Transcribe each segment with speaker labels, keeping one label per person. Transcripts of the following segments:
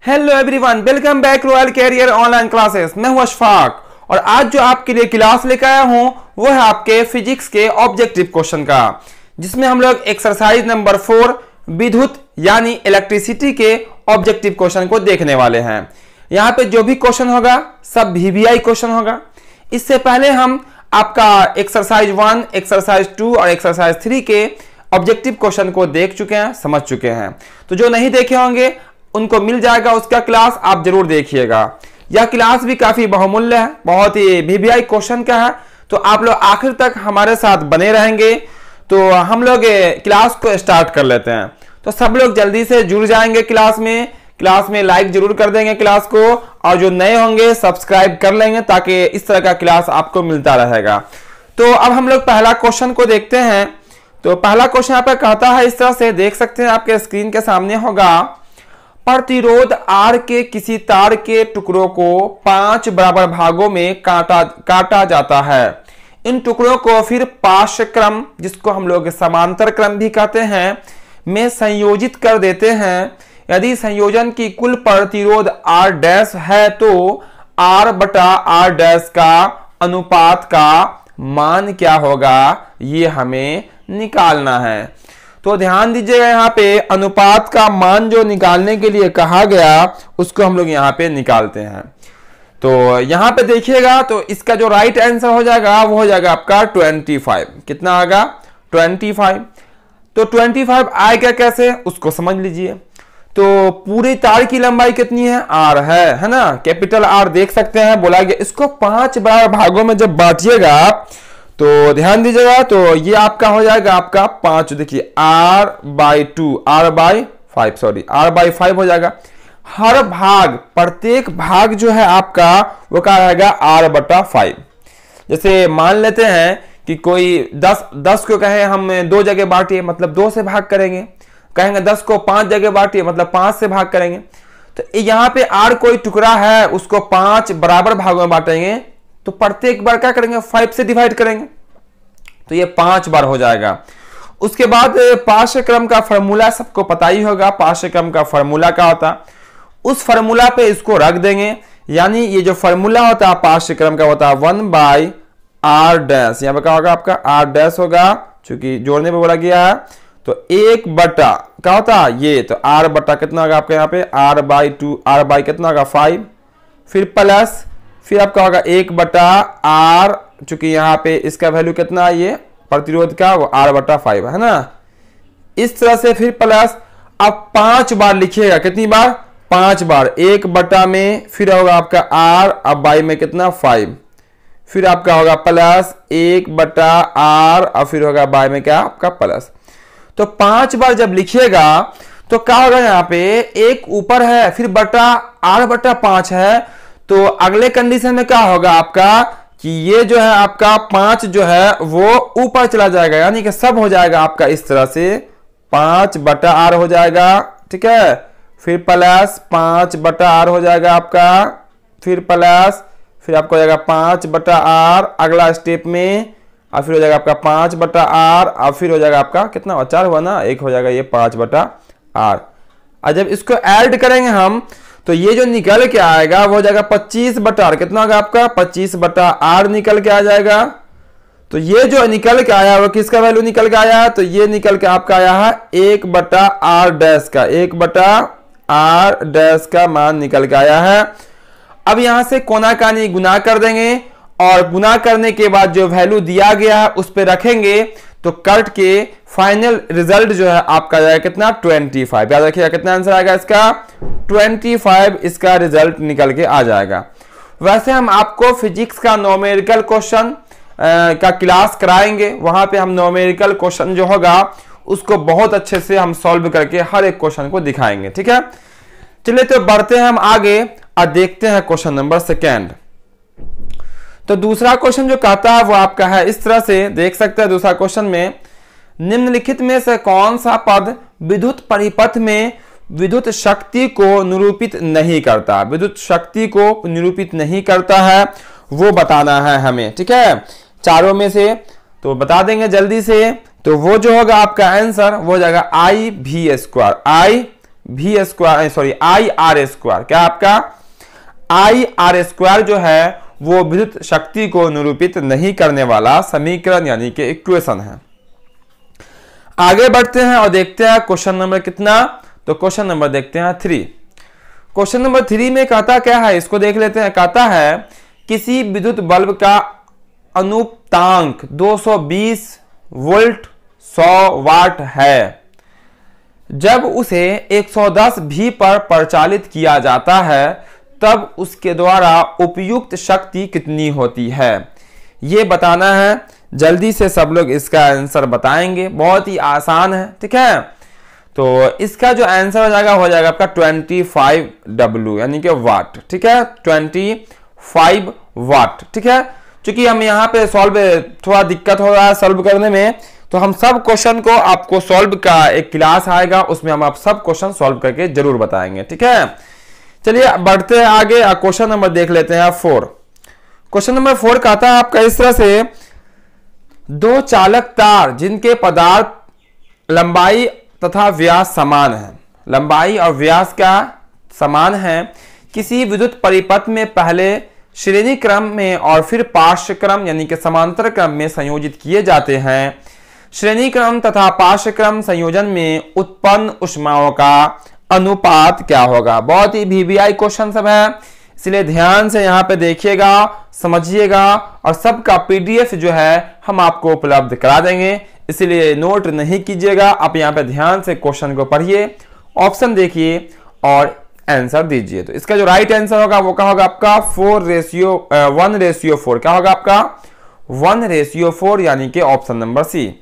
Speaker 1: Hello everyone, welcome back Royal Career online classes. मैं हूं अशफाक और आज जो आपके लिए क्लास लेकर आया हूं वो है आपके फिजिक्स के ऑब्जेक्टिव क्वेश्चन का, जिसमें हम लोग एक्सरसाइज नंबर 4 विद्युत यानी इलेक्ट्रिसिटी के ऑब्जेक्टिव क्वेश्चन को देखने वाले हैं। यहाँ पे जो भी क्वेश्चन होगा सब VBI क्वेश्चन होगा। इससे पहले हम आपका एक्सरसाइज 1, एक्सरसाइज 2 और एक्सरसाइज 3 के ऑब्जेक्टिव क्वेश्चन को देख चुके हैं, समझ चुके हैं। तो जो नहीं देखे होंगे उनको मिल जाएगा उसका क्लास, आप जरूर देखिएगा। यह क्लास भी काफी बहुमूल्य है, बहुत ही VBI क्वेश्चन का है, तो आप लोग आखिर तक हमारे साथ बने रहेंगे। तो हम लोग क्लास को स्टार्ट कर लेते हैं। तो सब लोग जल्दी से जुड़ जाएंगे क्लास में लाइक जरूर कर देंगे क्लास को, और जो नए होंगे सब्सक्राइब कर लेंगे ताकि इस तरह का क्लास आपको मिलता रहेगा। तो अब हम लोग पहला क्वेश्चन को देखते हैं। तो पहला क्वेश्चन यहाँ पे कहता है, इस तरह से देख सकते हैं, आपके स्क्रीन के सामने होगा। प्रतिरोध R के किसी तार के टुकड़ों को 5 बराबर भागों में काटा जाता है। इन टुकड़ों को फिर पार्श्व क्रम, जिसको हम लोग समांतर क्रम भी कहते हैं, में संयोजित कर देते हैं। यदि संयोजन की कुल प्रतिरोध R डैश है तो R बटा R डैश का अनुपात का मान क्या होगा, ये हमें निकालना है। तो ध्यान दीजिएगा, यहाँ पे अनुपात का मान जो निकालने के लिए कहा गया उसको हम लोग यहाँ पे निकालते हैं। तो यहाँ पे देखिएगा, तो इसका जो राइट आंसर हो जाएगा वो हो जाएगा आपका 25। कितना आएगा? 25। तो 25 आएगा कैसे, उसको समझ लीजिए। तो पूरी तार की लंबाई कितनी है? R है ना, कैपिटल R देख सकते हैं, बोला गया इसको 5 बराबर भागों में जब बांटिएगा तो ध्यान दीजिएगा, तो ये आपका हो जाएगा आपका 5। देखिए R बाई 5 हो जाएगा। हर भाग, प्रत्येक भाग जो है आपका वो क्या रहेगा? R बटा 5। जैसे मान लेते हैं कि कोई 10 को कहे हम 2 जगह बांटिए, मतलब 2 से भाग करेंगे। कहेंगे 10 को 5 जगह बांटिए, मतलब 5 से भाग करेंगे। तो यहाँ पे R कोई टुकड़ा है, उसको 5 बराबर भागों में बांटेंगे, तो प्रत्येक बार क्या करेंगे? 5 से डिवाइड करेंगे, तो ये 5 बार हो जाएगा। उसके बाद पार्श्व क्रम का फॉर्मूला सबको पता ही होगा। पार्श्व क्रम का फॉर्मूला क्या होता, उस फॉर्मूला पे इसको रख देंगे। यानी ये जो फॉर्मूला होता है पार्श्व क्रम का होता है 1 बाई R डैश। यहाँ पे क्या होगा आपका? R डैश होगा, चूंकि जोड़ने पे बोला गया है। तो 1 बटा क्या होता है ये, तो R बटा कितना होगा आपका यहाँ पे? R बाई 2, R बाई कितना होगा? 5। फिर प्लस, फिर आपका होगा 1 बटा R, चूंकि यहाँ पे इसका वैल्यू कितना है, ये प्रतिरोध का, वो R बटा 5 है ना। इस तरह से फिर प्लस, अब 5 बार लिखिएगा। कितनी बार? 5 बार। 1 बटा में फिर होगा आपका R, अब बाई में कितना? 5। फिर आपका होगा प्लस 1 बटा R, और फिर होगा बाई में क्या आपका? प्लस। तो 5 बार जब लिखिएगा तो क्या होगा, यहाँ पे एक ऊपर है, फिर बटा R बटा 5 है। तो अगले कंडीशन में क्या होगा आपका कि ये जो है आपका 5 जो है वो ऊपर चला जाएगा, यानी कि सब हो जाएगा आपका इस तरह से 5 बटा R हो जाएगा। ठीक है, फिर प्लस 5 बटा R हो जाएगा आपका, फिर प्लस, फिर आपको हो जाएगा 5 बटा R अगला स्टेप में, और फिर हो जाएगा आपका 5 बटा R, और फिर हो जाएगा आपका कितना? 4 हुआ ना, 1 हो जाएगा ये 5 बटा R। और जब इसको ऐड करेंगे हम तो ये जो निकल के आएगा वो हो जाएगा 25 बटा R। कितना होगा आपका? 25 बटा R निकल के आ जाएगा। तो ये जो निकल के आया वो किसका वैल्यू निकल के आया है? तो ये निकल के आपका आया है 1 बटा R डैश का, 1 बटा R डैश का मान निकल के आया है। अब यहां से कोना कानी गुना कर देंगे, और गुना करने के बाद जो वैल्यू दिया गया है उस पर रखेंगे, तो कट के फाइनल रिजल्ट जो है आपका जाएगा कितना? 25। याद रखिएगा कितना आंसर आएगा इसका? 25 इसका रिजल्ट निकल के आ जाएगा। वैसे हम आपको फिजिक्स का न्यूमेरिकल क्वेश्चन का क्लास कराएंगे, वहां पे हम न्यूमेरिकल क्वेश्चन जो होगा उसको बहुत अच्छे से हम सॉल्व करके हर एक क्वेश्चन को दिखाएंगे। ठीक है, चलिए तो बढ़ते हैं हम आगे और देखते हैं क्वेश्चन नंबर 2। तो दूसरा क्वेश्चन जो कहता है वो आपका है इस तरह से, देख सकते हैं दूसरा क्वेश्चन में, निम्नलिखित में से कौन सा पद विद्युत परिपथ में विद्युत शक्ति को निरूपित नहीं करता? विद्युत शक्ति को निरूपित नहीं करता है वो बताना है हमें। ठीक है, चारों में से तो बता देंगे जल्दी से। तो वो जो होगा आपका आंसर वो हो जाएगा I V square, I V square, sorry I R square, क्या आपका आई आर स्क्वायर जो है वो विद्युत शक्ति को निरूपित नहीं करने वाला समीकरण यानी कि इक्वेशन है। आगे बढ़ते हैं और देखते हैं क्वेश्चन नंबर कितना, तो क्वेश्चन नंबर देखते हैं 3। क्वेश्चन नंबर 3 में कहता क्या है, इसको देख लेते हैं। कहता है किसी विद्युत बल्ब का अनुपातांक 220 वोल्ट 100 वाट है, जब उसे 110 भी पर प्रचालित किया जाता है तब उसके द्वारा उपयुक्त शक्ति कितनी होती है, ये बताना है। जल्दी से सब लोग इसका आंसर बताएंगे, बहुत ही आसान है, ठीक है। तो इसका जो आंसर हो जाएगा आपका 25 W यानी कि वाट, ठीक है, 25 वाट, ठीक है। क्योंकि हम यहाँ पे सॉल्व थोड़ा दिक्कत हो रहा है सॉल्व करने में, तो हम सब क्वेश्चन को आपको सॉल्व का एक क्लास आएगा, उसमें हम आप सब क्वेश्चन सॉल्व करके जरूर बताएंगे, ठीक है। चलिए बढ़ते हैं आगे, क्वेश्चन नंबर देख लेते हैं 4। क्वेश्चन नंबर 4 कहता है आपका इस तरह से, दो चालक तार जिनके पदार्थ लंबाई तथा व्यास समान है, लंबाई और व्यास का समान है, किसी विद्युत परिपथ में पहले श्रेणी क्रम में और फिर पार्श्व क्रम यानी कि समांतर क्रम में संयोजित किए जाते हैं। श्रेणी क्रम तथा पार्श्व क्रम संयोजन में उत्पन्न ऊष्माओं का अनुपात क्या होगा। बहुत ही वीवीआई क्वेश्चन सब है, इसलिए ध्यान से यहाँ पे देखिएगा, समझिएगा, और सबका पीडीएफ जो है हम आपको उपलब्ध करा देंगे, इसलिए नोट नहीं कीजिएगा, आप यहाँ पे ध्यान से क्वेश्चन को पढ़िए, ऑप्शन देखिए और आंसर दीजिए। तो इसका जो राइट आंसर होगा वो क्या होगा आपका 1:4, क्या होगा आपका 1:4 यानी कि ऑप्शन नंबर सी।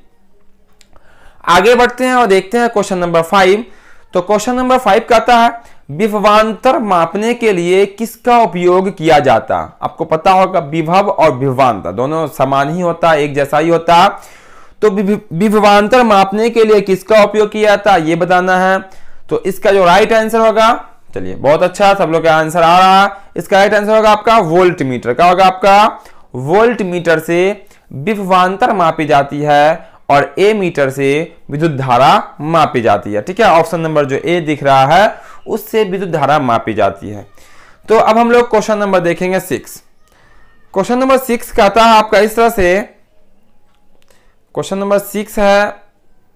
Speaker 1: आगे बढ़ते हैं और देखते हैं क्वेश्चन नंबर 5। तो क्वेश्चन नंबर 5 कहता है विभवांतर मापने के लिए किसका उपयोग किया जाता। आपको पता होगा विभव और विभवांतर दोनों समान ही होता है, एक जैसा ही होता है। तो विभवांतर मापने के लिए किसका उपयोग किया जाता ये बताना है। तो इसका जो राइट आंसर होगा, चलिए बहुत अच्छा, सब लोग का आंसर आ रहा है। इसका राइट आंसर होगा आपका वोल्ट मीटर। क्या होगा आपका वोल्ट मीटर से विभवांतर मापी जाती है और ए मीटर से विद्युत धारा मापी जाती है, ठीक है। ऑप्शन नंबर जो ए दिख रहा है उससे विद्युत धारा मापी जाती है। तो अब हम लोग क्वेश्चन नंबर देखेंगे 6। क्वेश्चन नंबर 6 कहता है आपका इस तरह से, क्वेश्चन नंबर 6 है,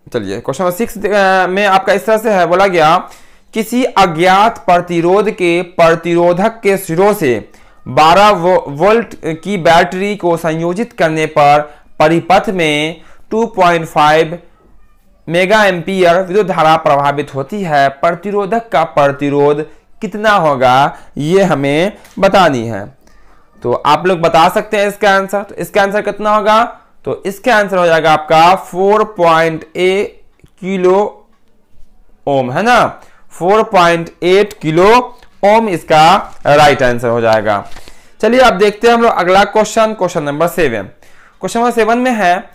Speaker 1: चलिए क्वेश्चन नंबर 6 में आपका इस तरह से है, बोला गया किसी अज्ञात प्रतिरोध के प्रतिरोधक के सिरों से 12 वोल्ट की बैटरी को संयोजित करने पर परिपथ में 2.5 मेगा एम्पियर विद्युत धारा प्रभावित होती है। प्रतिरोधक का प्रतिरोध कितना होगा ये हमें बतानी है। तो आप लोग बता सकते हैं इसका आंसर। तो इसका आंसर कितना होगा, तो इसका आंसर हो जाएगा आपका 4.8 किलो ओम, है ना, 4.8 किलो ओम इसका राइट आंसर हो जाएगा। चलिए अब देखते हैं हम लोग अगला question, question number 7। Question number 7 में है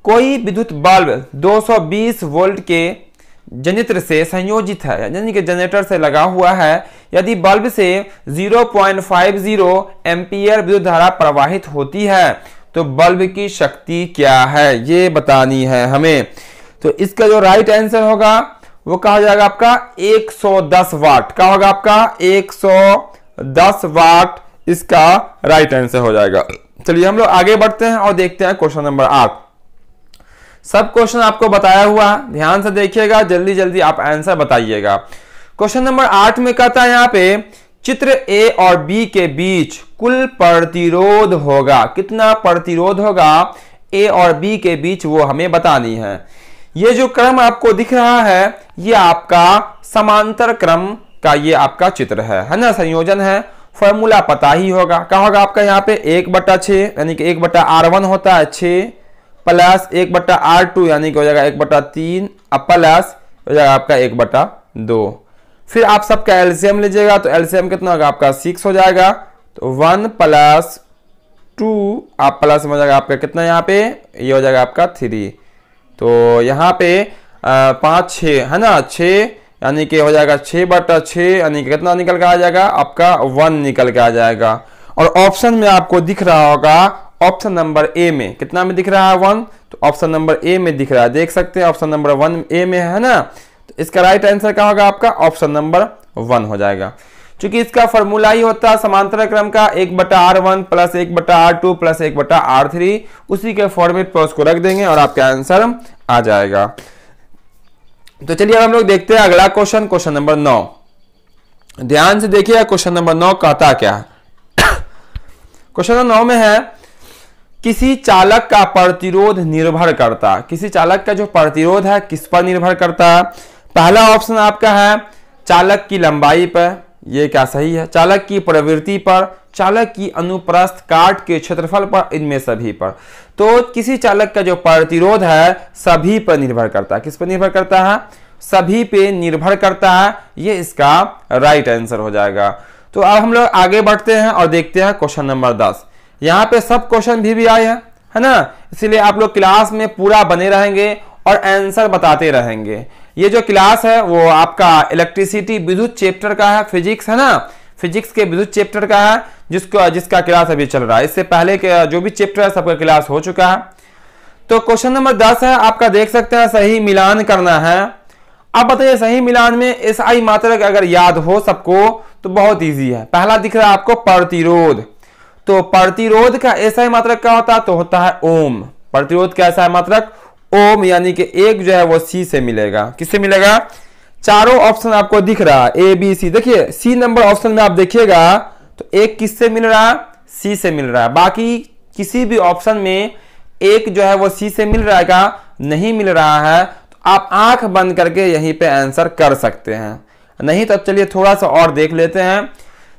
Speaker 1: कोई विद्युत बल्ब 220 वोल्ट के जनित्र से संयोजित है, यानी कि जनरेटर से लगा हुआ है। यदि बल्ब से 0.50 एम्पियर विद्युत धारा प्रवाहित होती है तो बल्ब की शक्ति क्या है ये बतानी है हमें। तो इसका जो राइट आंसर होगा वो क्या हो जाएगा आपका 110 वाट। क्या होगा आपका 110 वाट इसका राइट आंसर हो जाएगा। चलिए हम लोग आगे बढ़ते हैं और देखते हैं क्वेश्चन नंबर 8। सब क्वेश्चन आपको बताया हुआ है, ध्यान से देखिएगा, जल्दी जल्दी आप आंसर बताइएगा। क्वेश्चन नंबर 8 में कहता है यहाँ पे चित्र ए और बी के बीच कुल प्रतिरोध होगा। कितना प्रतिरोध होगा ए और बी के बीच वो हमें बतानी है। ये जो क्रम आपको दिख रहा है ये आपका समांतर क्रम का ये आपका चित्र है ना, संयोजन है। फॉर्मूला पता ही होगा, क्या होगा आपका यहाँ पे 1/6 यानी कि 1/R1 होता है 6 प्लस 1/R2 यानी कि हो जाएगा 1/3 प्लस हो जाएगा आपका 1/2। फिर आप सबका एलसीएम लीजिएगा तो एलसीएम कितना होगा आपका 6 हो जाएगा। तो 1 + 2 आप प्लस में हो जाएगा आपका कितना, यहाँ पे ये हो जाएगा आपका 3। तो यहाँ पे 5 6 है ना, 6 यानी कि हो जाएगा 6/6 यानी कि कितना निकल के आ जाएगा आपका 1 निकल के आ जाएगा। और ऑप्शन में आपको दिख रहा होगा ऑप्शन नंबर ए में कितना में दिख रहा है 1, तो ऑप्शन नंबर ए में दिख रहा है, देख सकते हैं ऑप्शन नंबर 1 ए में है ना। तो तो इसका राइट आंसर क्या होगा आपका ऑप्शन नंबर 1 हो जाएगा। क्योंकि इसका फॉर्मूला ही होता है समांतर क्रम का 1/R1 plus 1/R2 plus 1/R3, उसी के फॉर्मेट पर उसको रख देंगे और आपका आंसर आ जाएगा। तो चलिए अब हम लोग देखते हैं अगला क्वेश्चन, क्वेश्चन नंबर 9। ध्यान से देखिए क्वेश्चन नंबर 9 कहता क्या है। क्वेश्चन नंबर 9 में है किसी चालक का प्रतिरोध निर्भर करता, किसी चालक का जो प्रतिरोध है किस पर निर्भर करता है। पहला ऑप्शन आपका है चालक की लंबाई पर, यह क्या सही है। चालक की प्रवृत्ति पर, चालक की अनुप्रस्थ काट के क्षेत्रफल पर, इनमें सभी पर। तो किसी चालक का जो प्रतिरोध है सभी पर निर्भर करता है। किस पर निर्भर करता है, सभी पे निर्भर करता है, ये इसका राइट आंसर हो जाएगा। तो अब हम लोग आगे बढ़ते हैं और देखते हैं क्वेश्चन नंबर 10। यहाँ पे सब क्वेश्चन भी आए हैं, है ना, इसीलिए आप लोग क्लास में पूरा बने रहेंगे और आंसर बताते रहेंगे। ये जो क्लास है वो आपका इलेक्ट्रिसिटी विद्युत चैप्टर का है, फिजिक्स है ना, फिजिक्स के विद्युत चैप्टर का है, जिसका क्लास अभी चल रहा है। इससे पहले के जो भी चैप्टर है सबका क्लास हो चुका है। तो क्वेश्चन नंबर 10 है आपका, देख सकते हैं सही मिलान करना है। अब बताइए सही मिलान में एसआई मात्रक अगर याद हो सबको तो बहुत इजी है। पहला दिख रहा है आपको प्रतिरोध, तो प्रतिरोध का एसआई मात्रक क्या होता है, तो होता है ओम। प्रतिरोध का एसआई मात्रक ओम, यानी कि एक जो है वो सी से मिलेगा। किससे मिलेगा, चारों ऑप्शन आपको दिख रहा है ए बी सी। देखिए सी नंबर ऑप्शन में आप देखिएगा तो एक किससे मिल रहा है, सी से मिल रहा है। बाकी किसी भी ऑप्शन में एक जो है वो सी से मिल रहा है नहीं मिल रहा है, तो आप आंख बंद करके यहीं पे आंसर कर सकते हैं। नहीं तो चलिए थोड़ा सा और देख लेते हैं।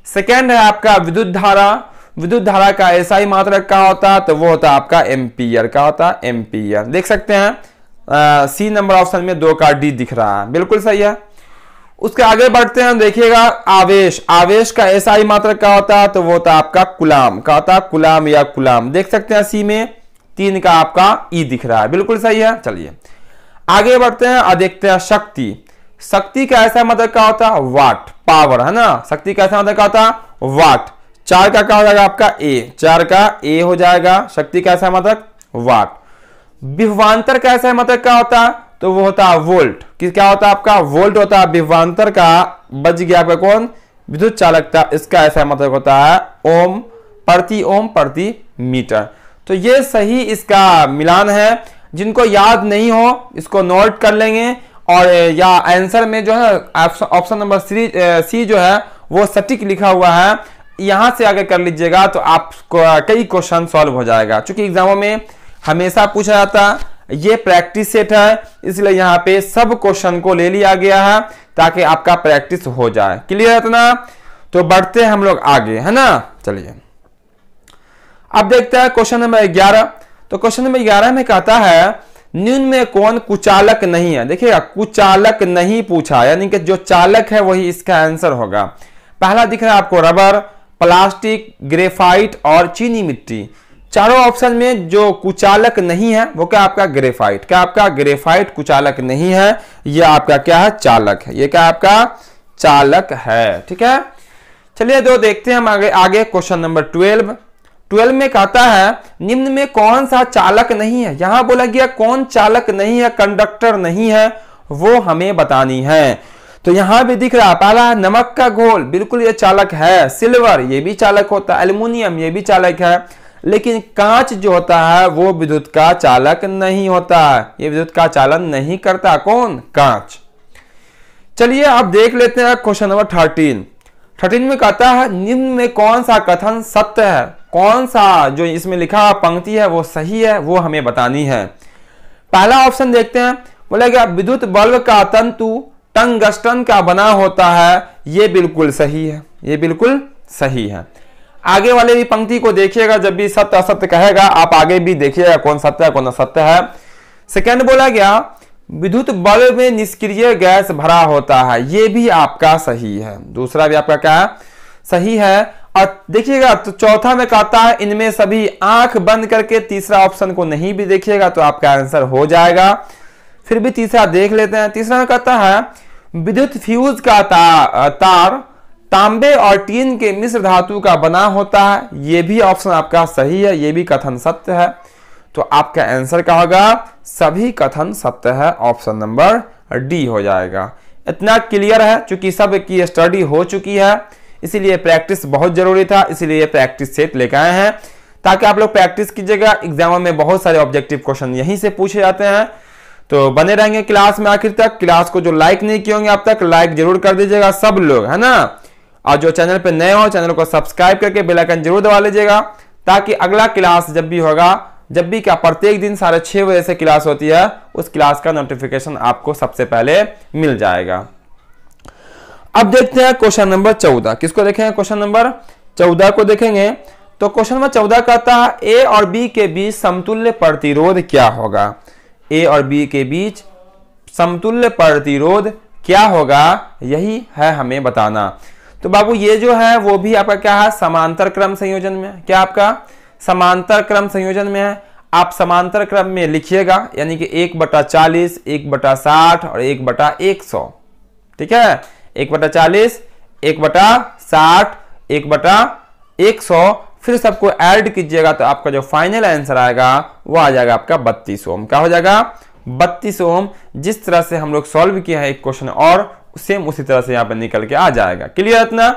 Speaker 1: सेकेंड है आपका विद्युत धारा। विद्युत धारा का एसआई मात्रक क्या होता है, तो वो होता है आपका एम्पियर। क्या होता है, एम्पियर। देख सकते हैं सी नंबर ऑप्शन में 2 का डी दिख रहा है, बिल्कुल सही है। उसके आगे बढ़ते हैं, देखिएगा आवेश। आवेश का एसआई मात्रक क्या होता है, तो वो होता है आपका कुलाम। क्या होता है, कुलाम या कुलाम। देख सकते हैं सी में 3 का आपका ई दिख रहा है, बिल्कुल सही है। चलिए आगे बढ़ते हैं और देखते हैं शक्ति। शक्ति का ऐसा मतलब क्या होता है, वाट, पावर, है ना। शक्ति का ऐसा मतलब क्या होता है, वाट। 4 का क्या हो जाएगा आपका ए, 4 का ए हो जाएगा। शक्ति का ऐसा मतलब वाट। विभवांतर का ऐसा मतलब क्या होता है, तो वो होता है वोल्ट। क्या होता है आपका, वोल्ट होता है। विभवांतर का बच गया आपका कौन, विद्युत चालकता। इसका ऐसा मतलब होता है ओम प्रति मीटर। तो ये सही इसका मिलान है। जिनको याद नहीं हो इसको नोट कर लेंगे, और या आंसर में जो है ऑप्शन नंबर सी जो है वो सटीक लिखा हुआ है, यहां से आगे कर लीजिएगा तो आपको कई क्वेश्चन सॉल्व हो जाएगा। क्योंकि एग्जामों में हमेशा पूछा जाता है, ये प्रैक्टिस सेट है, इसलिए यहाँ पे सब क्वेश्चन को ले लिया गया है ताकि आपका प्रैक्टिस हो जाए। क्लियर है इतना। तो बढ़ते हैं हम लोग आगे, है ना। चलिए अब देखते हैं क्वेश्चन नंबर 11। तो क्वेश्चन नंबर 11 में कहता है निम्न में कौन कुचालक नहीं है। देखिएगा कुचालक नहीं पूछा, यानी कि जो चालक है वही इसका आंसर होगा। पहला दिख रहा है आपको रबर, प्लास्टिक, ग्रेफाइट और चीनी मिट्टी। चारों ऑप्शन में जो कुचालक नहीं है वो क्या आपका ग्रेफाइट। क्या आपका ग्रेफाइट कुचालक नहीं है, यह आपका क्या है, चालक है। ये क्या आपका चालक है, ठीक है। चलिए दो देखते हैं हम आगे क्वेश्चन नंबर 12 में कहता है निम्न में कौन सा चालक नहीं है। यहां बोला गया कौन चालक नहीं है, कंडक्टर नहीं है, वो हमें बतानी है। तो यहां भी दिख रहा पहला नमक का घोल, बिल्कुल ये चालक है। सिल्वर ये भी चालक होता है, एल्युमिनियम ये भी चालक है। लेकिन कांच जो होता है वो विद्युत का चालक नहीं होता है, ये विद्युत का चालन नहीं करता। कौन, कांच। चलिए अब देख लेते हैं क्वेश्चन नंबर 13 में कहता है निम्न में कौन सा कथन सत्य है। कौन सा जो इसमें लिखा पंक्ति है वो सही है, वो हमें बतानी है। पहला ऑप्शन देखते हैं, बोलेगा विद्युत बल्ब का तंतु टंगस्टन का बना होता है। ये बिल्कुल सही है, ये बिल्कुल सही है। आगे वाले भी पंक्ति को देखिएगा, जब भी सत्य असत्य कहेगा आप आगे भी देखिएगा कौन सत्य है कौन असत्य है। सेकंड बोला गया विद्युत बल्ब में निष्क्रिय गैस भरा होता है, ये भी आपका सही है। दूसरा भी आपका क्या है, सही है। और देखिएगा तो चौथा में कहता है इनमें सभी, आंख बंद करके तीसरा ऑप्शन को नहीं भी देखिएगा तो आपका आंसर हो जाएगा। फिर भी तीसरा देख लेते हैं। तीसरा में कहता है विद्युत फ्यूज का तार तांबे और टीन के मिश्र धातु का बना होता है, यह भी ऑप्शन आपका सही है, यह भी कथन सत्य है। तो आपका आंसर क्या होगा, सभी कथन सत्य है, ऑप्शन नंबर डी हो जाएगा। इतना क्लियर है, चूंकि सब की स्टडी हो चुकी है, इसीलिए प्रैक्टिस बहुत जरूरी था, इसीलिए प्रैक्टिस सेट लेकर आए हैं ताकि आप लोग प्रैक्टिस कीजिएगा। एग्जाम में बहुत सारे ऑब्जेक्टिव क्वेश्चन यहीं से पूछे जाते हैं। तो बने रहेंगे क्लास में आखिर तक। क्लास को जो लाइक नहीं किए होंगे अब तक, लाइक जरूर कर दीजिएगा सब लोग, है ना। और जो चैनल पे नए हो, चैनल को सब्सक्राइब करके बेल आइकन जरूर दबा लीजिएगा, ताकि अगला क्लास जब भी होगा, जब भी क्या प्रत्येक दिन 6:30 बजे से क्लास होती है, उस क्लास का नोटिफिकेशन आपको सबसे पहले मिल जाएगा। अब देखते हैं क्वेश्चन नंबर 14। किसको देखेंगे? क्वेश्चन नंबर 14 को देखेंगे। तो क्वेश्चन नंबर 14 कहता है ए और बी के बीच समतुल्य प्रतिरोध क्या होगा। ए और बी के बीच समतुल्य प्रतिरोध क्या होगा, यही है हमें बताना। तो बाबू ये जो है वो भी आपका क्या है, समांतर क्रम संयोजन में है। क्या आपका समांतर क्रम संयोजन में है। आप समांतर क्रम में लिखिएगा, यानी कि 1/40, 1/60 और 1/100। ठीक है, 1/40, 1/60, 1/100, फिर सबको ऐड कीजिएगा तो आपका जो फाइनल आंसर आएगा वो आ जाएगा आपका 32 ओम। क्या हो जाएगा? 32 ओम। जिस तरह से हम लोग सॉल्व किया है एक क्वेश्चन, और सेम उसी तरह से यहाँ पे निकल के आ जाएगा। क्लियर इतना?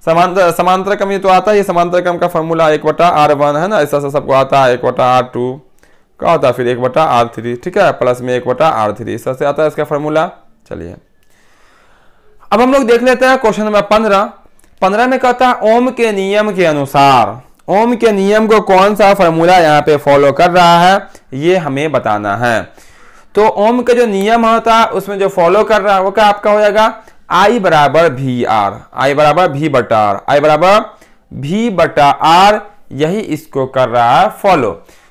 Speaker 1: समांतर क्रम ये तो आता है, ये समांतर क्रम का फॉर्मूला 1/R1 है ना, ऐसा सबको आता है। 1/R2 का होता है, फिर 1/R3, ठीक है, प्लस में 1/R3, इस तरह से आता है इसका फॉर्मूला। चलिए अब हम लोग देख लेते हैं क्वेश्चन नंबर 15। 15 में कहता है ओम के नियम के अनुसार, ओम के नियम को कौन सा फॉर्मूला यहाँ पे फॉलो कर रहा है, ये हमें बताना है। तो ओम का जो नियम होता है उसमें जो फॉलो कर रहा है वो क्या आपका हो जाएगा, I बराबर वी आर, I बराबर वी बटा आर, I बराबर वी बटा आर, यही इसको कर रहा है फॉलो।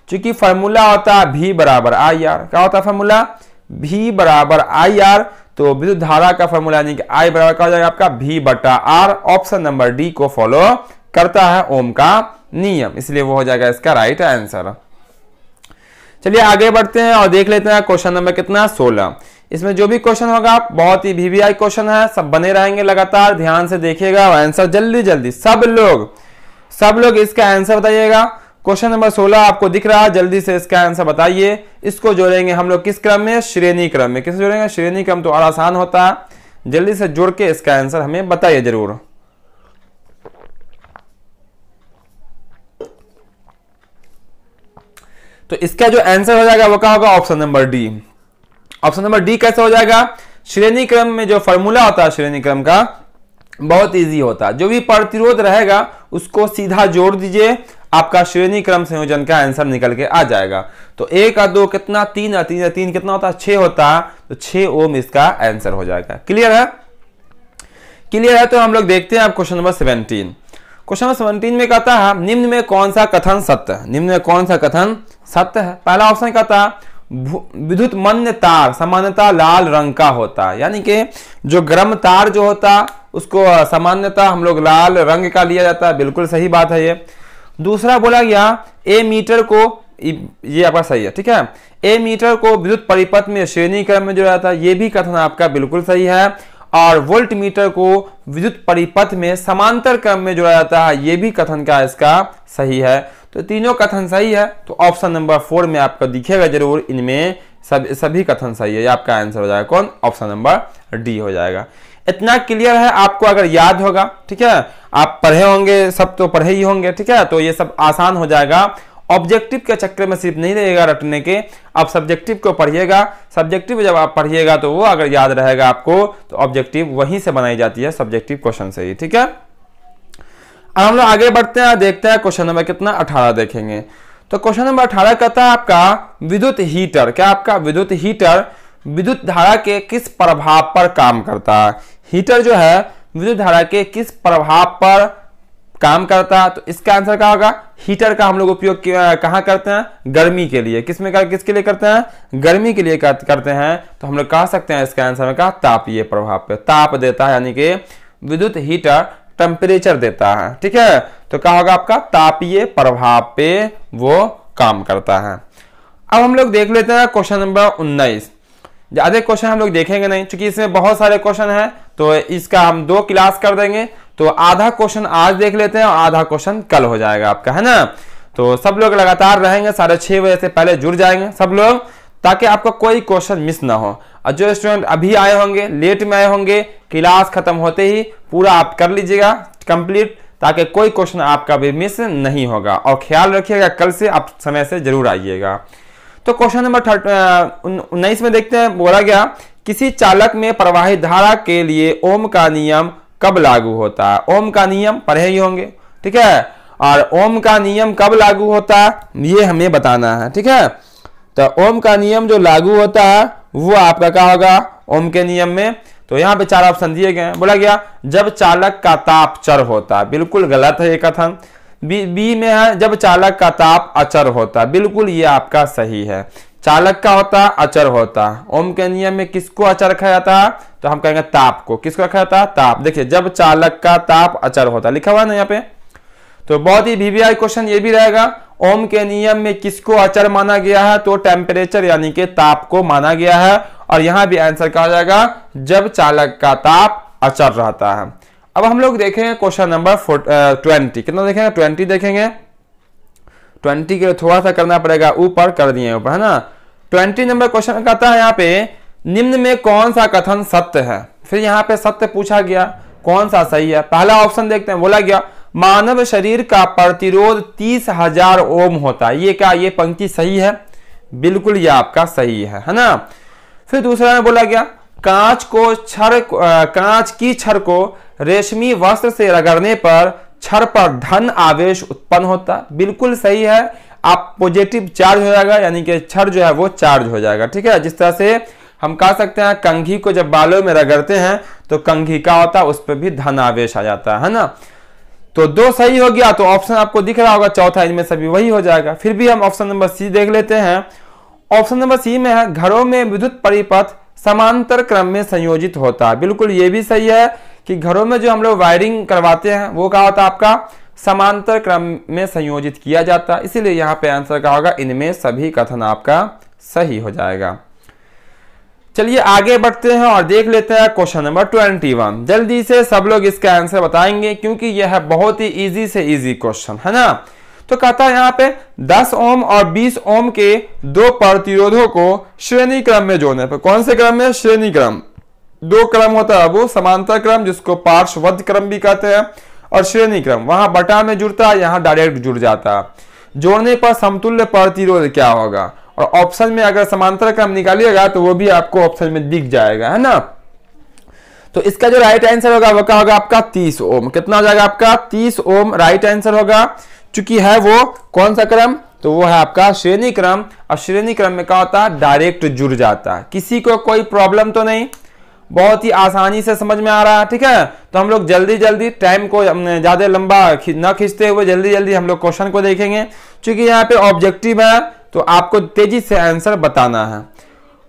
Speaker 1: क्योंकि फॉर्मूला होता है V बराबर आई आर। क्या होता है फॉर्मूला? V बराबर आई आर। तो विद्युत धारा का फॉर्मूला यानी कि I बराबर क्या हो जाएगा आपका V बटा आर। ऑप्शन नंबर डी को फॉलो करता है ओम का नियम, इसलिए वो हो जाएगा इसका राइट आंसर। चलिए आगे बढ़ते हैं और देख लेते हैं क्वेश्चन नंबर कितना, 16। इसमें जो भी क्वेश्चन होगा बहुत ही वीवीआई क्वेश्चन है, सब बने रहेंगे लगातार, ध्यान से देखिएगा और आंसर जल्दी जल्दी सब लोग इसका आंसर बताइएगा। क्वेश्चन नंबर 16 आपको दिख रहा है, जल्दी से इसका आंसर बताइए। इसको जोड़ेंगे हम लोग किस क्रम में? श्रेणी क्रम में। किससे जोड़ेंगे? श्रेणी क्रम तो और आसान होता है, जल्दी से जोड़ के इसका आंसर हमें बताइए जरूर। तो इसका जो आंसर हो जाएगा वो क्या होगा? Option number D. Option number D कैसे हो जाएगा? श्रेणी क्रम में जो फॉर्मूला होता है श्रेणी क्रम का बहुत इजी होता है, जो भी प्रतिरोध रहेगा उसको सीधा जोड़ दीजिए, आपका श्रेणी क्रम संयोजन का आंसर निकल के आ जाएगा। तो 1 और 2 कितना? 3 और 3 और 3 कितना होता है? 6 होता है। तो 6 ओम इसका आंसर हो जाएगा। क्लियर है? क्लियर है। तो हम लोग देखते हैं अब क्वेश्चन नंबर 17। क्वेश्चन नंबर 17 में कहता है निम्न में कौन सा कथन सत्य है? निम्न में कौन सा कथन सत्य है? पहला ऑप्शन कहता है विद्युत मन्य तार सामान्यतः लाल रंग का होता है, यानी कि जो गर्म तार जो होता है उसको सामान्यतः हम लोग लाल रंग का लिया जाता है। बिल्कुल सही बात है ये। दूसरा बोला गया ए मीटर को, ये आपका सही है, ठीक है, ए मीटर को विद्युत परिपथ में श्रेणी क्रम में जोड़ा जाता है, ये भी कथन आपका बिल्कुल सही है। और वोल्ट मीटर को विद्युत परिपथ में समांतर क्रम में जोड़ा जाता है, ये भी कथन का इसका सही है। तो तीनों कथन सही है। तो ऑप्शन नंबर 4 में आपको दिखेगा जरूर, इनमें सभी कथन सही है। ये आपका आंसर हो जाएगा कौन? ऑप्शन नंबर डी हो जाएगा। इतना क्लियर है आपको अगर याद होगा, ठीक है, आप पढ़े होंगे, सब तो पढ़े ही होंगे, ठीक है, तो ये सब आसान हो जाएगा। ऑब्जेक्टिव के चक्कर में सिर्फ नहीं रहेगा रटने के, आप सब्जेक्टिव को पढ़िएगा। सब्जेक्टिव जब आप पढ़िएगा तो वो अगर याद रहेगा आपको तो ऑब्जेक्टिव वहीं से बनाई जाती है, सब्जेक्टिव क्वेश्चन से ही, ठीक है। अब हम लोग आगे बढ़ते हैं, देखते हैं क्वेश्चन नंबर कितना, 18 देखेंगे। तो क्वेश्चन नंबर 18 कहता है आपका विद्युत हीटर, क्या आपका विद्युत हीटर विद्युत धारा के किस प्रभाव पर काम करता है? हीटर जो है विद्युत धारा के किस प्रभाव पर काम करता है? तो इसका आंसर क्या होगा? हीटर का हम लोग उपयोग कहाँ करते हैं? गर्मी के लिए। किसके लिए करते हैं? गर्मी के लिए करते हैं। तो हम लोग कह सकते हैं इसका आंसर में क्या? तापीय प्रभाव पे ताप देता है, यानी कि विद्युत हीटर टेम्परेचर देता है, ठीक है। तो क्या होगा आपका? तापीय प्रभाव पे वो काम करता है। अब हम लोग देख लेते हैं क्वेश्चन नंबर 19। ज्यादा क्वेश्चन हम लोग देखेंगे नहीं, क्योंकि इसमें बहुत सारे क्वेश्चन हैं, तो इसका हम 2 क्लास कर देंगे। तो आधा क्वेश्चन आज देख लेते हैं और आधा क्वेश्चन कल हो जाएगा आपका, है ना। तो सब लोग लगातार रहेंगे, 6:30 बजे से पहले जुड़ जाएंगे सब लोग, ताकि आपका कोई क्वेश्चन मिस ना हो। और जो स्टूडेंट अभी आए होंगे, लेट में आए होंगे, क्लास खत्म होते ही पूरा आप कर लीजिएगा कंप्लीट, ताकि कोई क्वेश्चन आपका भी मिस नहीं होगा। और ख्याल रखिएगा कल से आप समय से जरूर आइएगा। तो क्वेश्चन नंबर 19 में देखते हैं, बोला गया किसी चालक में प्रवाहित धारा के लिए ओम का नियम कब लागू होता है। ओम का नियम पढ़े ही होंगे, ठीक है। और ओम का नियम कब लागू होता है ये हमें बताना है, ठीक है। तो ओम का नियम जो लागू होता है वो आपका क्या होगा ओम के नियम में। तो यहाँ पे 4 ऑप्शन दिए गए हैं। बोला गया जब चालक का ताप चर होता है, बिल्कुल गलत है ये कथन। बी में है जब चालक का ताप अचर होता है, बिल्कुल ये आपका सही है। चालक का होता है, अचर होता है। ओम के नियम में किसको अचर रखा जाता है, तो हम कहेंगे ताप को। किसको रखा जाता है, ताप। देखिए जब चालक का ताप अचर होता है, लिखा हुआ है ना यहाँ पे। तो बहुत ही वीवीआई क्वेश्चन ये भी रहेगा, ओम के नियम में किसको अचर माना गया है, तो टेम्परेचर यानी कि ताप को माना गया है। और यहां भी आंसर कहा जाएगा जब चालक का ताप अचर रहता है। अब हम लोग देखेंगे क्वेश्चन नंबर 20। कितना देखेंगे, 20 देखेंगे। 20 के लिए थोड़ा सा करना पड़ेगा, ऊपर कर दिए ऊपर, है ना। 20 नंबर क्वेश्चन कहता है यहाँ पे निम्न में कौन सा कथन सत्य है। फिर यहाँ पे सत्य पूछा गया, कौन सा सही है। पहला ऑप्शन देखते हैं, बोला गया मानव शरीर का प्रतिरोध 30,000 ओम होता है। ये क्या, ये पंक्ति सही है, बिल्कुल ये आपका सही है ना। फिर दूसरा में बोला गया कांच की छड़ को रेशमी वस्त्र से रगड़ने पर छड़ पर धन आवेश उत्पन्न होता है, बिल्कुल सही है। आप पॉजिटिव चार्ज हो जाएगा, यानी कि छड़ जो है वो चार्ज हो जाएगा, ठीक है। जिस तरह से हम कह सकते हैं कंघी को जब बालों में रगड़ते हैं तो कंघी का होता है, उस पर भी धन आवेश आ जाता है ना। तो 2 सही हो गया, तो ऑप्शन आपको दिख रहा होगा चौथा, इनमें सभी वही हो जाएगा। फिर भी हम ऑप्शन नंबर सी देख लेते हैं। ऑप्शन नंबर सी में है घरों में विद्युत परिपथ समांतर क्रम में संयोजित होता है, बिल्कुल ये भी सही है कि घरों में जो हम लोग वायरिंग करवाते हैं वो क्या होता है आपका समांतर क्रम में संयोजित किया जाता है। इसीलिए यहाँ पे आंसर क्या होगा, इनमें सभी कथन आपका सही हो जाएगा। चलिए आगे बढ़ते हैं और देख लेते हैं क्वेश्चन नंबर 21। जल्दी से सब लोग इसका आंसर बताएंगे क्योंकि यह है बहुत ही इजी से इजी क्वेश्चन, है ना। तो कहता है यहाँ पे 10 ओम और 20 ओम के 2 प्रतिरोधों को श्रेणी क्रम में जोड़ने पर, कौन से क्रम में, श्रेणी क्रम। 2 क्रम होता है वो, समांतर क्रम जिसको पार्श्वबद्ध क्रम भी कहते हैं, और श्रेणी क्रम वहां बटा में जुड़ता है, यहाँ डायरेक्ट जुड़ जाता है। जोड़ने पर समतुल्य प्रतिरोध क्या होगा, और ऑप्शन में अगर समांतर क्रम निकालिएगा तो वो भी आपको ऑप्शन में दिख जाएगा, है ना। तो इसका जो राइट आंसर होगा वो क्या होगा आपका 30 ओम। कितना हो जाएगा आपका 30 ओम राइट आंसर होगा। चूंकि है वो कौन सा क्रम, तो वो है आपका श्रेणी क्रम। और श्रेणी क्रम में क्या होता है, डायरेक्ट जुड़ जाता है। किसी को कोई प्रॉब्लम तो नहीं, बहुत ही आसानी से समझ में आ रहा है, ठीक है। तो हम लोग जल्दी जल्दी टाइम को ज्यादा लंबा न खींचते हुए जल्दी जल्दी हम लोग क्वेश्चन को देखेंगे, क्योंकि यहाँ पे ऑब्जेक्टिव है तो आपको तेजी से आंसर बताना है।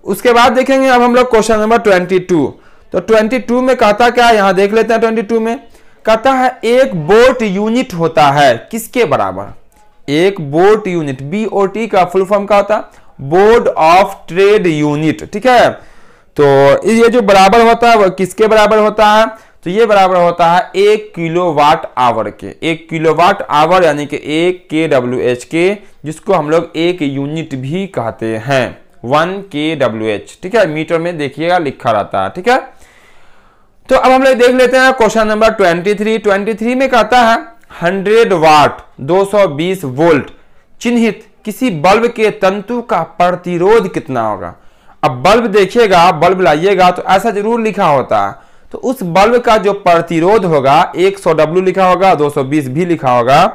Speaker 1: उसके बाद देखेंगे अब हम लोग क्वेश्चन नंबर 22। तो 22 में कहता क्या, यहां देख लेते हैं। 22 में कहता है एक बोट यूनिट होता है किसके बराबर, एक बोट यूनिट, BOT का फुल फॉर्म क्या होता है, बोर्ड ऑफ ट्रेड यूनिट, ठीक है। तो ये जो बराबर होता है वो किसके बराबर होता है, तो ये बराबर होता है 1 किलोवाट आवर के। 1 किलोवाट आवर यानी कि 1 kWh के, जिसको हम लोग एक यूनिट भी कहते हैं, 1 kWh, ठीक है। मीटर में देखिएगा लिखा रहता है, ठीक है। तो अब हम लोग देख लेते हैं क्वेश्चन नंबर 23। 23 में कहता है 100 वाट 220 वोल्ट चिन्हित किसी बल्ब के तंतु का प्रतिरोध कितना होगा। अब बल्ब देखिएगा, बल्ब लाइएगा तो ऐसा जरूर लिखा होता है, तो उस बल्ब का जो प्रतिरोध होगा 100 W लिखा होगा, 220 भी लिखा होगा,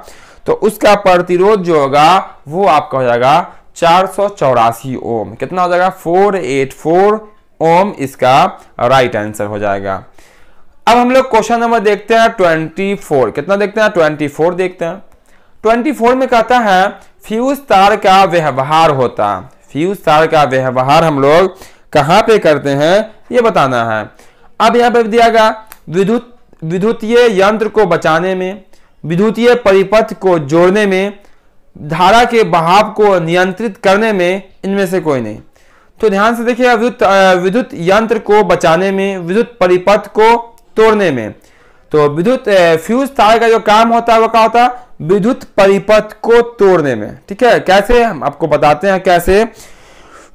Speaker 1: तो उसका प्रतिरोध जो होगा वो आपका हो जाएगा 484 ओम। कितना हो जाएगा 484 ओम, इसका राइट आंसर हो जाएगा। अब हम लोग क्वेश्चन नंबर देखते हैं 24। कितना देखते हैं 24 देखते हैं। 24 में कहता है फ्यूज तार का व्यवहार होता है। फ्यूज तार का व्यवहार हम लोग कहां पे करते हैं ये बताना है। अब यहां पे दिया गया विद्युतीय यंत्र को बचाने में, विद्युतीय परिपथ को जोड़ने में, धारा के बहाव को नियंत्रित करने में, इनमें से कोई नहीं। तो ध्यान से देखिए, विद्युत यंत्र को बचाने में, विद्युत परिपथ को तोड़ने में। तो विद्युत फ्यूज तार का जो काम होता है वो क्या होता है, विद्युत परिपथ को तोड़ने में, ठीक है। कैसे, हम आपको बताते हैं कैसे।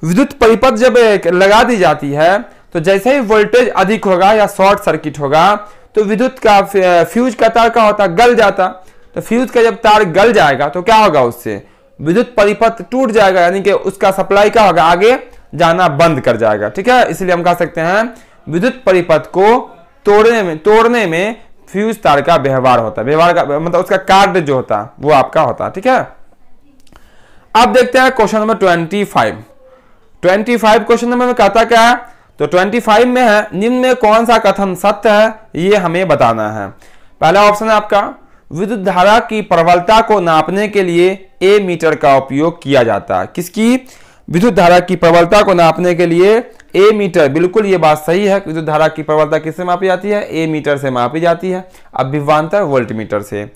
Speaker 1: विद्युत परिपथ जब लगा दी जाती है तो जैसे ही वोल्टेज अधिक होगा या शॉर्ट सर्किट होगा तो विद्युत का फ्यूज का तार क्या होता, गल जाता। तो फ्यूज का जब तार गल जाएगा तो क्या होगा, उससे विद्युत परिपथ टूट जाएगा, यानी कि उसका सप्लाई क्या होगा, आगे जाना बंद कर जाएगा। ठीक है, इसलिए हम कह सकते हैं विद्युत परिपथ को तोड़ने में फ्यूज तार का व्यवहार होता है। व्यवहार का मतलब उसका कार्य जो होता है वो आपका होता है। ठीक है, अब देखते हैं क्वेश्चन नंबर 25 क्वेश्चन नंबर में कहता क्या है, तो 25 में है निम्न में कौन सा कथन सत्य है, ये हमें बताना है। पहला ऑप्शन है आपका विद्युत धारा की प्रबलता को नापने के लिए ए मीटर का उपयोग किया जाता है। किसकी, विद्युत धारा की प्रबलता को नापने के लिए ए मीटर, बिल्कुल ये बात सही है। विद्युत धारा की प्रबलता किससे मापी जाती है, ए मीटर से मापी जाती है, अब विभवांतर वोल्ट मीटर से।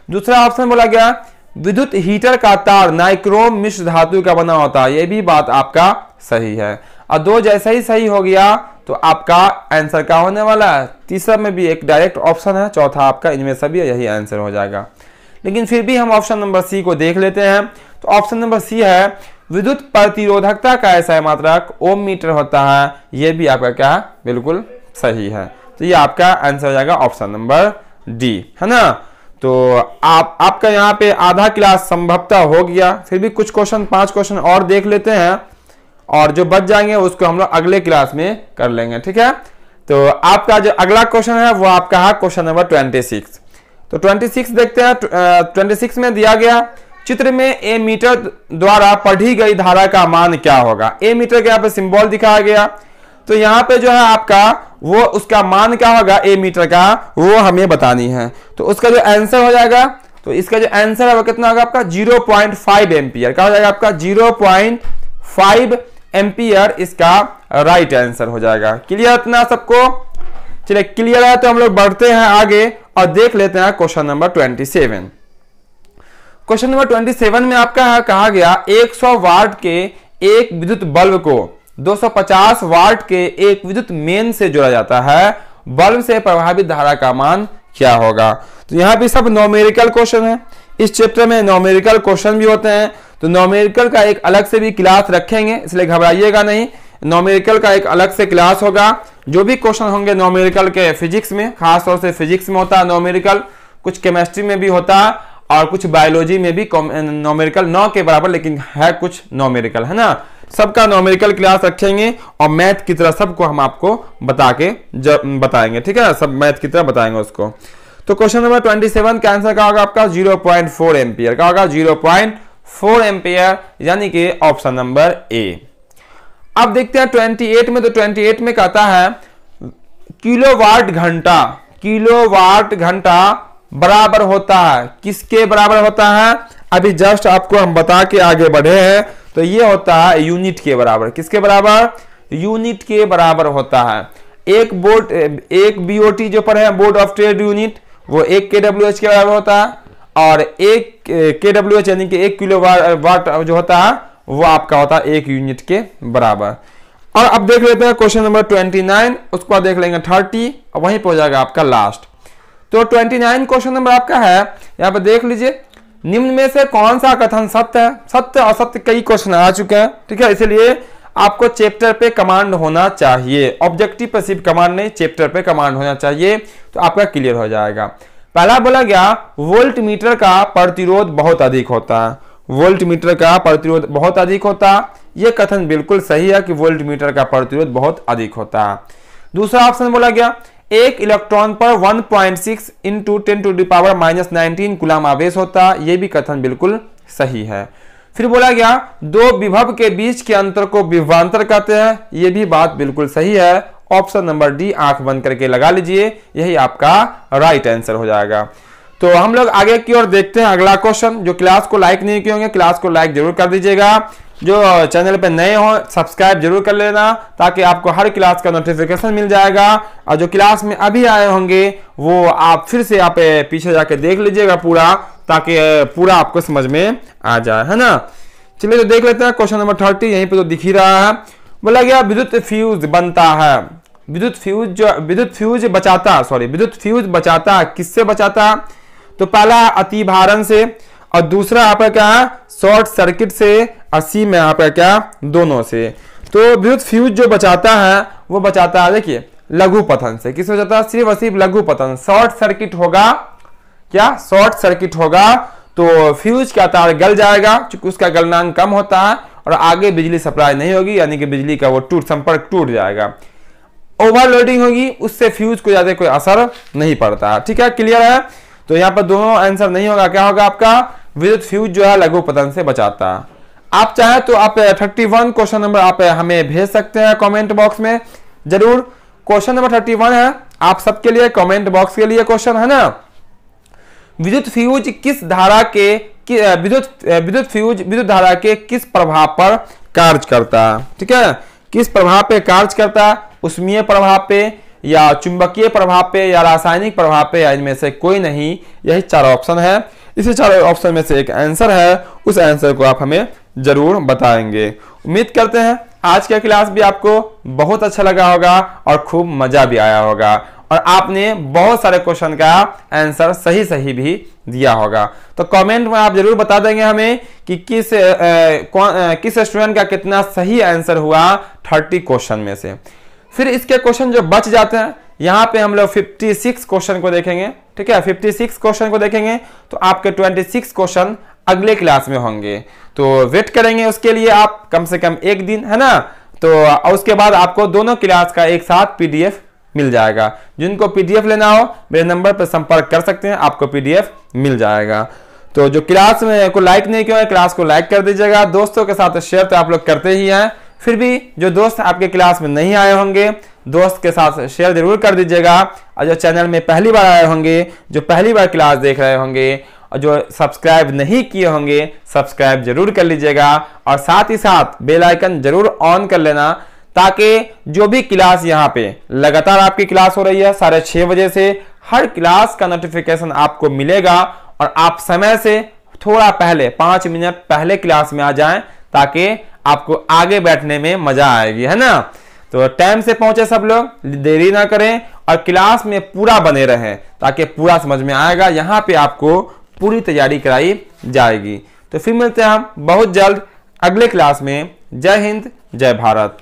Speaker 1: दूसरा ऑप्शन बोला गया विद्युत हीटर का तार नाइक्रोम मिश्र धातु का बना होता है, ये भी बात आपका सही है। और दो जैसा ही सही हो गया तो आपका आंसर क्या होने वाला है, तीसरा में भी एक डायरेक्ट ऑप्शन है, चौथा आपका, इनमें सभी यही आंसर हो जाएगा। लेकिन फिर भी हम ऑप्शन नंबर सी को देख लेते हैं। तो ऑप्शन नंबर सी है विद्युत प्रतिरोधकता का ऐसा मात्रक ओम मीटर होता है, यह भी आपका क्या है, बिल्कुल सही है। तो ये आपका आंसर हो जाएगा ऑप्शन नंबर डी, है ना। तो आपका यहाँ पे आधा क्लास संभवतः हो गया, फिर भी कुछ क्वेश्चन 5 क्वेश्चन और देख लेते हैं और जो बच जाएंगे उसको हम लोग अगले क्लास में कर लेंगे। ठीक है, तो आपका जो अगला क्वेश्चन है वो आपका है क्वेश्चन नंबर 26। तो 26 देखते हैं। 26 में दिया गया चित्र में ए मीटर द्वारा पढ़ी गई धारा का मान क्या होगा। ए मीटर के यहाँ पे सिंबल दिखाया गया, तो यहाँ पे जो है आपका वो उसका मान क्या होगा ए मीटर का, वो हमें बतानी है। तो उसका जो आंसर हो जाएगा, तो इसका जो आंसर है वो कितना होगा आपका 0.5 एम्पियर। क्या हो जाएगा आपका 0.5 एम्पियर, इसका राइट आंसर हो जाएगा। क्लियर इतना सबको, चलिए क्लियर है तो हम लोग बढ़ते हैं आगे और देख लेते हैं क्वेश्चन नंबर 27। क्वेश्चन नंबर 27 में आपका कहा गया 100 वाट के एक विद्युत बल्ब को 250 वाट के एक विद्युत मेन से जोड़ा जाता है, बल्ब से प्रभावित धारा का मान क्या होगा। तो यहाँ पे सब न्यूमेरिकल क्वेश्चन है, इस चैप्टर में न्यूमेरिकल क्वेश्चन भी होते हैं। तो न्यूमेरिकल का एक अलग से भी क्लास रखेंगे, इसलिए घबराइएगा नहीं, न्यूमेरिकल का एक अलग से क्लास होगा। जो भी क्वेश्चन होंगे न्यूमेरिकल के फिजिक्स में, खासतौर से फिजिक्स में होता है न्यूमेरिकल, कुछ केमिस्ट्री में भी होता है और कुछ बायोलॉजी में भी न्यूमेरिकल, 9 के बराबर लेकिन है कुछ न्यूमेरिकल, है ना। सबका न्यूमेरिकल क्लास रखेंगे और मैथ की तरह सबको हम आपको बताएंगे। ठीक है, सब मैथ की तरह बताएंगे उसको। तो क्वेश्चन नंबर 27 का आंसर क्या होगा आपका 0.4 एम्पियर। क्या होगा 0.4 एम्पियर, यानी कि ऑप्शन नंबर ए। अब देखते हैं 28 में। तो 28 में कहता है किलोवाट घंटा बराबर होता है, किसके बराबर होता है, अभी जस्ट आपको हम बता के आगे बढ़े हैं। तो ये होता है यूनिट के बराबर। किसके बराबर, यूनिट के बराबर होता है। एक बीओटी जो पढ़े हैं, बोर्ड ऑफ ट्रेड यूनिट, वो 1 kWh के बराबर होता है, और 1 kWh यानी कि 1 किलोवाट जो होता है वो आपका होता है 1 यूनिट के बराबर। और अब देख लेते हैं क्वेश्चन नंबर 29, उसके बाद देख लेंगे 30 और वहीं पे हो जाएगा आपका लास्ट। तो 29 क्वेश्चन नंबर आपका है, यहाँ पे देख लीजिए निम्न में से कौन सा कथन सत्य है। सत्य और सत्य कई क्वेश्चन आ चुके हैं, ठीक है, इसलिए आपको चैप्टर पे कमांड होना चाहिए, ऑब्जेक्टिव पे सिर्फ कमांड नहीं, चैप्टर पे कमांड होना चाहिए, तो आपका क्लियर हो जाएगा। पहला बोला गया वोल्ट मीटर का प्रतिरोध बहुत अधिक होता है, वोल्ट मीटर का प्रतिरोध बहुत अधिक होता है, यह कथन बिल्कुल सही है कि वोल्ट मीटर का प्रतिरोध बहुत अधिक होता है। दूसरा ऑप्शन बोला गया एक इलेक्ट्रॉन पर 1.6 इंटू 10⁻⁻19 कूलम आवेश होता है, यह भी कथन बिल्कुल सही है। फिर बोला गया दो विभव के बीच के अंतर को विभवांतर कहते हैं, यह भी बात बिल्कुल सही है। ऑप्शन नंबर डी आंख बंद करके लगा लीजिए, यही आपका राइट आंसर हो जाएगा। तो हम लोग आगे की ओर देखते हैं अगला क्वेश्चन। जो क्लास को लाइक नहीं किए होंगे क्लास को लाइक जरूर कर दीजिएगा, जो चैनल पे नए हो सब्सक्राइब जरूर कर लेना, ताकि आपको हर क्लास का नोटिफिकेशन मिल जाएगा। और जो क्लास में अभी आए होंगे वो आप फिर से आप पीछे जाके देख लीजिएगा पूरा, ताकि पूरा आपको समझ में आ जाए, है ना। चलिए तो देख लेते हैं क्वेश्चन नंबर 30, यहीं पे तो दिख ही रहा है। बोला गया विद्युत फ्यूज बनता है, विद्युत फ्यूज बचाता किससे बचाता। तो पहला अतिभारण से, और दूसरा आपका क्या है, शॉर्ट सर्किट से, और सी में आपका क्या, दोनों से। तो विद्युत फ्यूज जो बचाता है वो बचाता है, देखिए, लघु पतन से। किस बचाता है, सिर्फ और सिर्फ लघु पतन। शॉर्ट सर्किट होगा, क्या शॉर्ट सर्किट होगा तो फ्यूज का तार गल जाएगा, क्योंकि उसका गलनांक कम होता है, और आगे बिजली सप्लाई नहीं होगी, यानी कि बिजली का वो संपर्क टूट जाएगा। ओवरलोडिंग होगी, उससे फ्यूज को ज्यादा कोई असर नहीं पड़ता। ठीक है, क्लियर है। तो यहाँ पर दोनों आंसर नहीं होगा, क्या होगा आपका, विद्युत फ्यूज जो है लघु पतन से बचाता है। आप चाहे तो आप 31 क्वेश्चन नंबर आप हमें भेज सकते हैं कमेंट बॉक्स में जरूर। क्वेश्चन नंबर 31 है आप सबके लिए, कमेंट बॉक्स के लिए क्वेश्चन है ना। विद्युत फ्यूज किस धारा के, विद्युत धारा के किस प्रभाव पर कार्य करता है। ठीक है, किस प्रभाव पे कार्य करता है, उष्मीय प्रभाव पे, या चुंबकीय प्रभाव पे, या रासायनिक प्रभाव पे, या इनमें से कोई नहीं। यही 4 ऑप्शन है, इसी 4 ऑप्शन में से एक आंसर है, उस आंसर को आप हमें जरूर बताएंगे। उम्मीद करते हैं आज का क्लास भी आपको बहुत अच्छा लगा होगा और खूब मजा भी आया होगा, और आपने बहुत सारे क्वेश्चन का आंसर सही भी दिया होगा। तो कमेंट में आप जरूर बता देंगे हमें कि किस स्टूडेंट का कितना सही आंसर हुआ 30 क्वेश्चन में से। फिर इसके क्वेश्चन जो बच जाते हैं, यहाँ पे हम लोग 56 क्वेश्चन को देखेंगे। ठीक है, 56 क्वेश्चन को देखेंगे, तो आपके 26 क्वेश्चन अगले क्लास में होंगे। तो वेट करेंगे उसके लिए आप कम से कम 1 दिन, है ना। तो उसके बाद आपको दोनों क्लास का एक साथ पीडीएफ मिल जाएगा। जिनको पीडीएफ लेना हो मेरे नंबर पर संपर्क कर सकते हैं, आपको पीडीएफ मिल जाएगा। तो जो क्लास में को लाइक नहीं किया है, क्लास को लाइक कर दीजिएगा। दोस्तों के साथ शेयर तो आप लोग करते ही हैं, फिर भी जो दोस्त आपके क्लास में नहीं आए होंगे, दोस्त के साथ शेयर जरूर कर दीजिएगा। और जो चैनल में पहली बार आए होंगे, जो पहली बार क्लास देख रहे होंगे, और जो सब्सक्राइब नहीं किए होंगे, सब्सक्राइब जरूर कर लीजिएगा। और साथ ही साथ बेल आइकन जरूर ऑन कर लेना, ताकि जो भी क्लास यहाँ पे लगातार आपकी क्लास हो रही है 6:30 बजे से, हर क्लास का नोटिफिकेशन आपको मिलेगा, और आप समय से थोड़ा पहले 5 मिनट पहले क्लास में आ जाएं, ताकि आपको आगे बैठने में मजा आएगी, है ना। तो टाइम से पहुंचे सब लोग, देरी ना करें, और क्लास में पूरा बने रहें, ताकि पूरा समझ में आएगा। यहाँ पे आपको पूरी तैयारी कराई जाएगी। तो फिर मिलते हैं हम बहुत जल्द अगले क्लास में। जय हिंद, जय भारत।